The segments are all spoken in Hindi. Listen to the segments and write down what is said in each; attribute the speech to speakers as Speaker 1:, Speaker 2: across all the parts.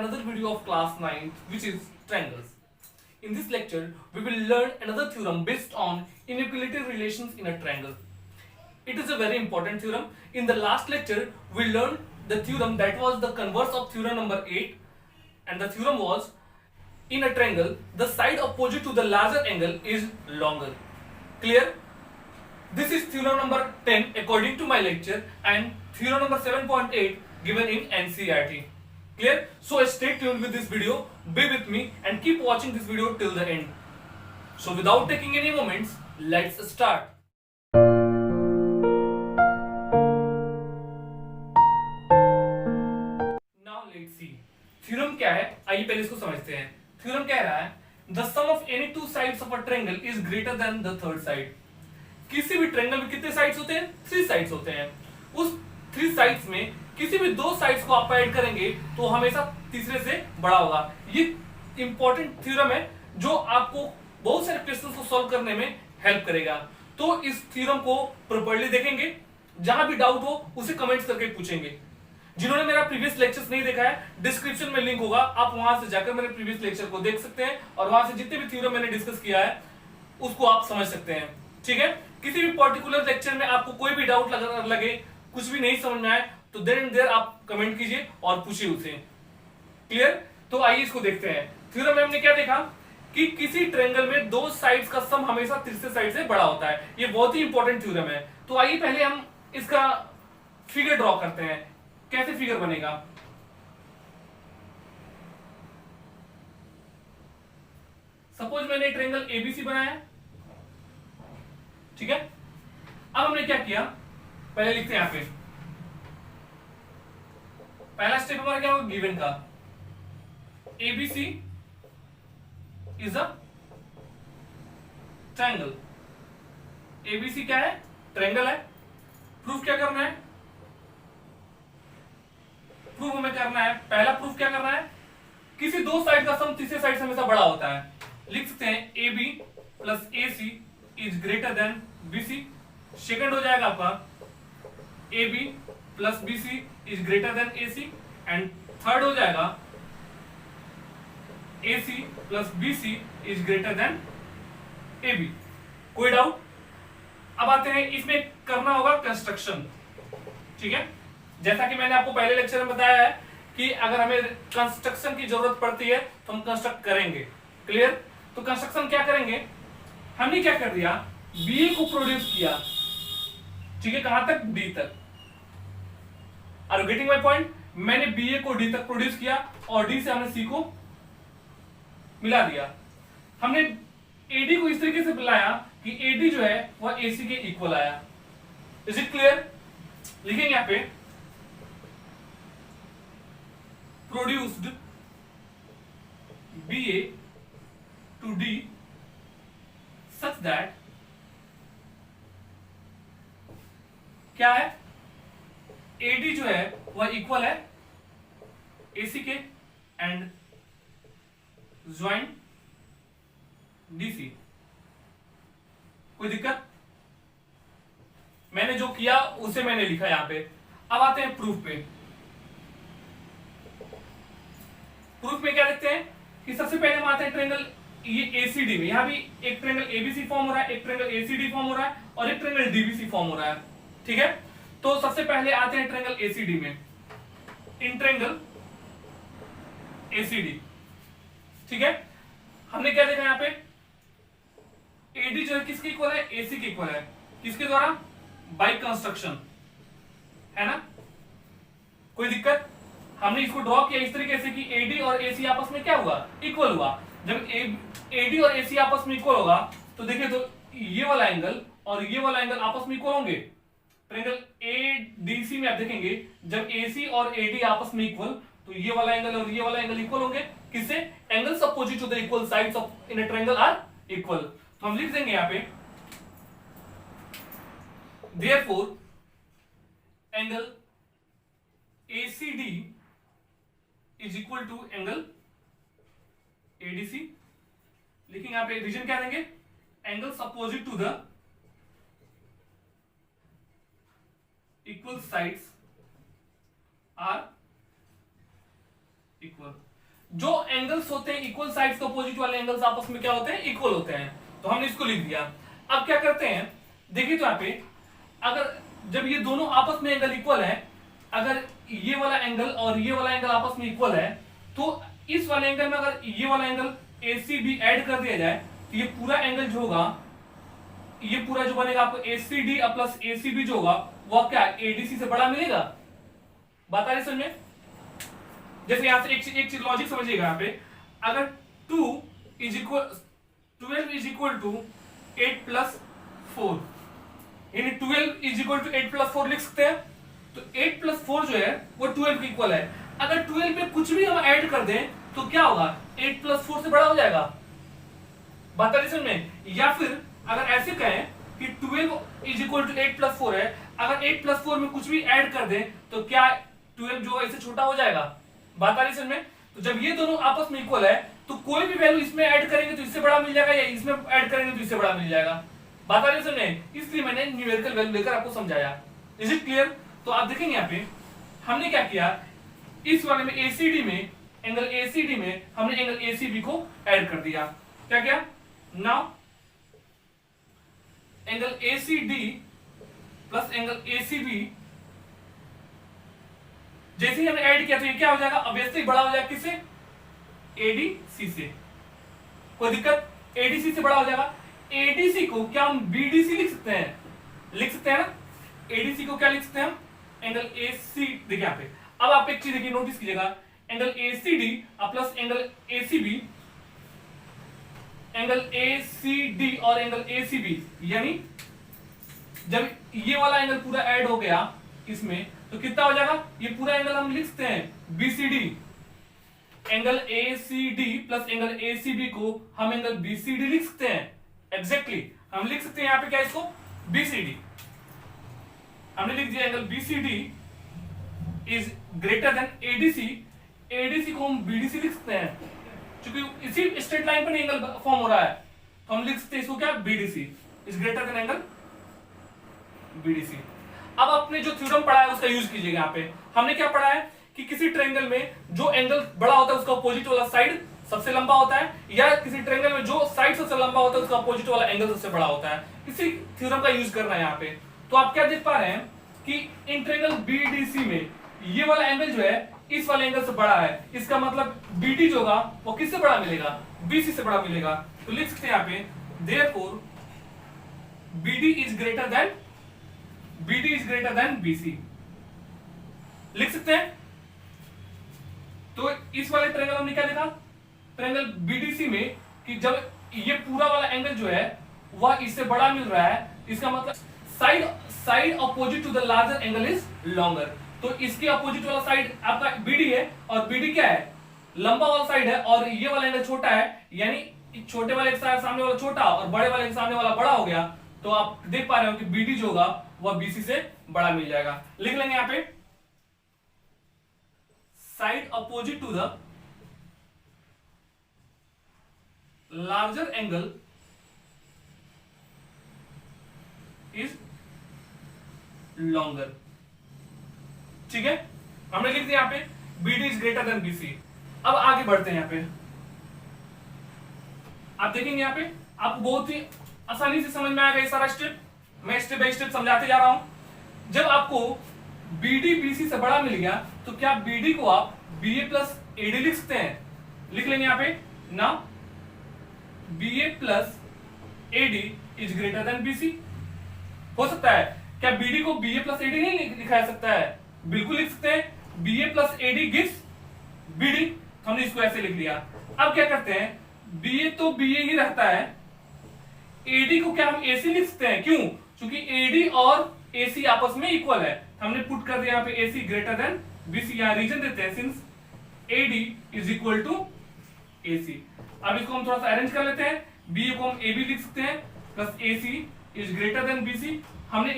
Speaker 1: another video of class 9, which is triangles. In this lecture, we will learn another theorem based on inequality relations in a triangle. It is a very important theorem. In the last lecture, we learned the theorem that was the converse of theorem number 8, and the theorem was, in a triangle, the side opposite to the larger angle is longer. Clear? This is theorem number 10 according to my lecture, and theorem number 7.8 given in NCERT. Clear? So stay tuned with this video, be with me and keep watching this video till the end. So without taking any moments, let's start. Now let's see. Theorem क्या है? आइए पहले इसको समझते हैं. Theorem कह रहा है the sum of any two sides of a triangle is greater than the third side. किसी भी ट्रायंगल में कितने साइड्स होते हैं? 3 साइड्स होते हैं. उस 3 साइड्स में किसी भी 2 साइड्स को आप ऐड करेंगे तो हमेशा तीसरे से बड़ा होगा. ये इंपॉर्टेंट थ्योरम है जो आपको बहुत सारे क्वेश्चंस को सॉल्व करने में हेल्प करेगा. तो इस थ्योरम को प्रॉपर्ली देखेंगे. जहां भी डाउट हो उसे कमेंट्स करके पूछेंगे. जिन्होंने मेरा प्रीवियस लेक्चर्स नहीं देखा है, डिस्क्रिप्शन में लिंक होगा, आप वहां से जाकर मेरे प्रीवियस लेक्चर को देख सकते हैं और वहां से जितने भी थ्योरम मैंने डिस्कस किया है उसको आप समझ सकते हैं. ठीक है? किसी भी पर्टिकुलर लेक्चर में आपको कोई भी डाउट लगे, कुछ भी नहीं समझ में आए तो देयर एंड देयर आप कमेंट कीजिए और पूछिए उसे. क्लियर? तो आइए इसको देखते हैं. थ्योरम में हमने क्या देखा कि किसी ट्रायंगल में 2 साइड्स का सम हमेशा तीसरे साइड से बड़ा होता है. ये बहुत ही इंपॉर्टेंट थ्योरम है. तो आइए पहले हम इसका फिगर ड्रॉ करते हैं. कैसे फिगर बनेगा? सपोज मैंने ट्रायंगल एबीसी बनाया. ठीक है? अब हमने क्या किया, पहले लिखते हैं यहां पे. पहला स्टेप हमारा क्या होगा? गिवन का ABC is a triangle. ABC क्या है? ट्रायंगल है. प्रूफ क्या करना है? प्रूफ हमें करना है, पहला प्रूफ क्या करना है? किसी 2 साइड का सम तीसरे साइड से हमेशा बड़ा होता है. लिख सकते हैं A B plus A C is greater than B C. Second हो जाएगा आपका A B plus B C is greater than A C. And third हो जाएगा A C plus B C is greater than A B. कोई डाउट? अब आते हैं, इसमें करना होगा कंस्ट्रक्शन. ठीक है? जैसा कि मैंने आपको पहले लेक्चर में बताया है कि अगर हमें कंस्ट्रक्शन की जरूरत पड़ती है तो हम कंस्ट्रक्ट करेंगे. क्लियर? तो कंस्ट्रक्शन क्या करेंगे? हमने क्या कर दिया, बी को प्रोड्यूस किया. ठीक है? कहां तक? डी तक. Are you getting my point? मैंने बी को डी तक प्रोड्यूस किया और डी से हमने सी को मिला दिया. हमने एडी को इस तरीके से मिलाया कि एडी जो है वह एसी के इक्वल आया. Is it clear? लिखेंगे यहां पे produced BA to D such that क्या है? AD जो है वह इक्वल है AC के एंड ज्वाइन DC. कोई दिक्कत? मैंने जो किया उसे मैंने लिखा यहां पे. अब आते हैं प्रूफ पे. प्रूफ में क्या देखते हैं कि सबसे पहले हम आते हैं ट्रायंगल ये एसीडी में. यहां भी एक ट्रायंगल एबीसी फॉर्म हो रहा है, एक ट्रायंगल एसीडी फॉर्म हो रहा है और एक ट्रायंगल डीबीसी फॉर्म हो रहा है. ठीक है? तो सबसे पहले आते हैं ट्रायंगल एसीडी में. इन ट्रायंगल एसीडी, ठीक है, हमने क्या देखा यहां पे? एडी जो है किसके इक्वल है? एसी के इक्वल है. किसके द्वारा? By construction. है ना? कोई दिक्कत? हमने इसको ड्रॉ किया इस तरीके से कि एडी और एसी आपस में क्या हुआ? इक्वल हुआ. जब एडी और एसी आपस में इक्वल होगा तो देखिए, तो ये वाला एंगल और ये वाला एंगल आपस में इक्वल होंगे. ट्रायंगल एडीसी में आप देखेंगे जब एसी और एडी आपस में इक्वल तो ये वाला एंगल और ये वाला एंगल इक्वल होंगे. किससे? Angles opposite to the equal sides of in a triangle are equal. तो हम लिख देंगे यहां पे therefore angle ACD is equal to angle ADC. लिखेंगे यहां पे रीजन क्या देंगे? Angles opposite to the equal sides are equal. जो एंगल्स होते हैं इक्वल साइड्स के अपोजिट वाले एंगल्स आपस में क्या होते हैं, इक्वल होते हैं। तो हमने इसको लिख दिया। अब क्या करते हैं, देखिए तो यहाँ पे अगर जब ये दोनों आपस में एंगल इक्वल है, अगर ये वाला एंगल और ये वाला एंगल आपस में इक्वल है, तो इस वाले एंगल में अगर ये वाला एंगल ACB ऐड कर दिया जाए तो ये पूरा एंगल जो होगा, ये पूरा जो बनेगा आपको ACD प्लस ACB जो होगा वो क्या ADC से बड़ा मिलेगा। बात आ रही समझ में? जैसे यहां से एक चीज लॉजिक समझिएगा। यहाँ पे अगर 12 इज इक्वल टू 8 प्लस 4, यानी 12 इज इक्वल टू 8 प्लस 4 लिख सकते हैं। तो 8 प्लस 4 जो है वो 12 के इक्वल है। अगर 12 में कुछ भी हम ऐड कर दें तो क्या होगा, 8 प्लस 4 से बड़ा हो जाएगा। बात आ रही समझ में? या फिर अगर ऐसे कहें कि 12 इज इक्वल टू 8 प्लस 4 है, अगर 8 प्लस 4 में कुछ भी ऐड कर दें तो क्या 12 जो है इससे छोटा हो जाएगा। बात आ रही समझ में? तो जब ये दोनों आपस में इक्वल है तो कोई भी वैल्यू इसमें ऐड करेंगे तो इससे बड़ा मिल जाएगा, या इसमें ऐड करेंगे तो इससे बड़ा मिल जाएगा। बात आ रही समझ में? इसलिए मैंने न्यूमेरिकल वैल्यू लेकर आपको समझाया। Is it clear? तो आप देखेंगे यहाँ पे हमने क्या किया, इस वाले में ACD में, एंगल ACD में हमने एंगल ACB को ऐड कर दिया। क्या किया, now angle ACD plus angle ACB जैसे ही हमने ऐड किया तो ये क्या हो जाएगा, ऑब्वियसली बड़ा हो जाएगा किससे, ADC से। कोई दिक्कत, ADC से बड़ा हो जाएगा। ADC को क्या हम BDC लिख सकते हैं, लिख सकते हैं ना। ADC को क्या लिख सकते हैं हम, एंगल AC। देखिए यहाँ पे अब आप एक चीज देखिए, नोटिस कीजिएगा, angle ACD plus angle ACB, angle ACD और एंगल ACB, यानी जब ये वाला एंगल पूरा ऐड हो गया इसमें तो कितना हो जाएगा, ये पूरा एंगल हम लिख सकते हैं BCD। Angle ACD plus angle ACB को हम एंगल BCD लिख सकते हैं। एग्जैक्टली हम लिख सकते हैं यहां पे क्या, इसको BCD हमने लिख दिया। Angle BCD is greater then ADC, ADC को हम BDC लिख सकते हैं, क्योंकि इसी स्ट्रेट लाइन पर एंगल फॉर्म हो रहा है, तो हम लिख सकते हैं इसको क्या, BDC is greater then angle BDC। अब आपने जो थ्योरम पढ़ा है उसका यूज कीजिएगा। यहाँ पे हमने क्या पढ़ा है कि किसी ट्रायंगल में जो एंगल बड़ा होता है उसका अपोजिट वाला साइड सबसे लंबा होता है, या किसी ट्रायंगल में जो साइड सबसे लंबा होता है उसका अपोजिट वाला एंगल सबसे बड़ा होता है। इसी थ्योरम का यूज करना है यहाँ पे। तो आप क्या देख पा रहे हैं कि इन ट्रायंगल BDC में ये वाला एंगल जो है इस वाले एंगल से बड़ा है, इसका मतलब BD जो होगा वो किससे बड़ा मिलेगा, BC से बड़ा मिलेगा। तो लिख सकते हैं यहाँ पे therefore BD is greater than BC, लिख सकते हैं। तो इस वाले ट्रायंगल हमने क्या लिखा, ट्रायंगल BDC में कि जब ये पूरा वाला एंगल जो है वह इससे बड़ा मिल रहा है, इसका मतलब side opposite to the larger angle is longer. तो इसके अपोजिट वाला साइड आपका BD है, और BD क्या है, लंबा वाला साइड है, और ये वाला एंगल छोटा है, यानी छोटे वाले के सामने वाला छोटा और बड़े वाले के सामने वाला बड़ा हो गया। तो आप देख पा रहे हो कि BD जो होगा वह BC से बड़ा मिल जाएगा। लिख लेंगे यहां पे side opposite to the larger angle is longer. ठीक है, हमने लिख दिया यहां पे BD is greater than BC। अब आगे बढ़ते हैं। यहां पे आप देखेंगे, यहां पे आपको बहुत ही आसानी से समझ में आएगा ये सारा स्टेप। मैं स्टेप बाय स्टेप समझाते जा रहा हूं। जब आपको BD BC से बड़ा मिल गया तो क्या BD को आप BA प्लस AD लिख सकते हैं, लिख लेंगे यहां पे ना, BA plus AD is greater than BC। हो सकता है क्या BD को BA प्लस AD नहीं लिखा जा सकता है, बिल्कुल लिख सकते हैं। BA plus AD gives BD, हमने इसको ऐसे लिख लिया। अब क्या करते हैं, BA तो BA ही रहता है, AD को क्या हम AC लिख सकते हैं, क्यों, क्योंकि AD और AC आपस में इक्वल है। हमने पुट कर दिया यहाँ पे AC ग्रेटर देन BC, यहां रीजन देते हैं since AD is equal to AC। अब इसको हम थोड़ा सा अरेंज कर लेते हैं। BA को हम AB लिख सकते हैं plus AC is greater than BC। हमने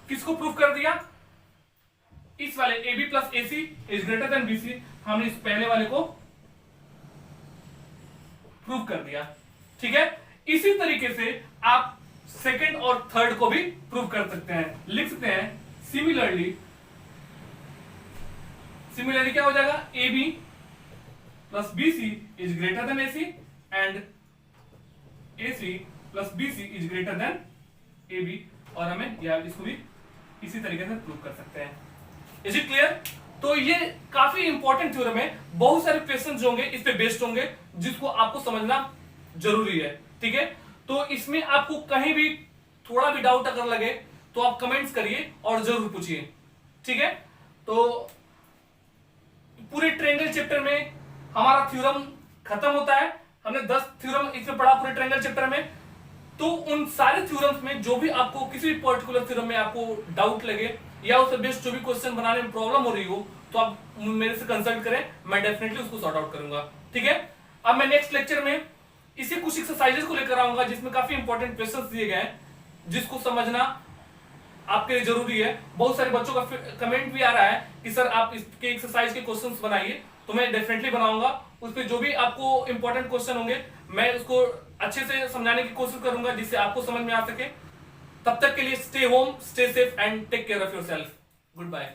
Speaker 1: किसको प्रूफ कर दिया, इस वाले AB plus AC is greater than BC, हमने इस पहले वाले को प्रूफ कर दिया। ठीक है, इसी तरीके से आप सेकंड और थर्ड को भी प्रूव कर सकते हैं। लिख सकते हैं सिमिलरली क्या हो जाएगा, AB plus BC is greater then AC and AC plus BC is greater then AB, और हमें या इसको भी इसी तरीके से प्रूव कर सकते हैं। Is it clear? तो ये काफी इंपॉर्टेंट थ्योरम है, बहुत सारे क्वेश्चन जो होंगे इस पे बेस्ड होंगे, जिसको आपको समझना जरूरी है। ठीक है, तो इसमें आपको कहीं भी थोड़ा भी डाउट अगर लगे तो आप कमेंट्स करिए और जरूर पूछिए। ठीक है, तो पूरे ट्रायंगल चैप्टर में हमारा थ्योरम खत्म होता है। हमने 10 थ्योरम इसमें पढ़ा पूरे ट्रायंगल चैप्टर में। तो उन सारे थ्योरम्स में जो भी आपको किसी भी पर्टिकुलर थ्योरम में आपको डाउट लगे या उससे बेस्ड जो भी क्वेश्चन बनाने में प्रॉब्लम हो रही हो, तो आप मेरे से कंसल्ट करें, मैं डेफिनेटली उसको सॉर्ट आउट करूंगा। ठीक है, अब मैं नेक्स्ट लेक्चर में इसी कुछ एक्सरसाइजेस को लेकर आऊंगा जिसमें काफी इंपॉर्टेंट क्वेश्चंस दिए गए हैं, जिसको समझना आपके लिए जरूरी है। बहुत सारे बच्चों का कमेंट भी आ रहा है कि सर आप इसके एक्सरसाइज के क्वेश्चंस बनाइए, तो मैं डेफिनेटली बनाऊंगा। उस पर जो भी आपको इंपॉर्टेंट क्वेश्चन होंगे मैं उसको अच्छे से समझाने की कोशिश करूंगा जिससे आपको समझ में आ सके। तब तक के लिए stay home, stay safe and take care of yourself. Good bye.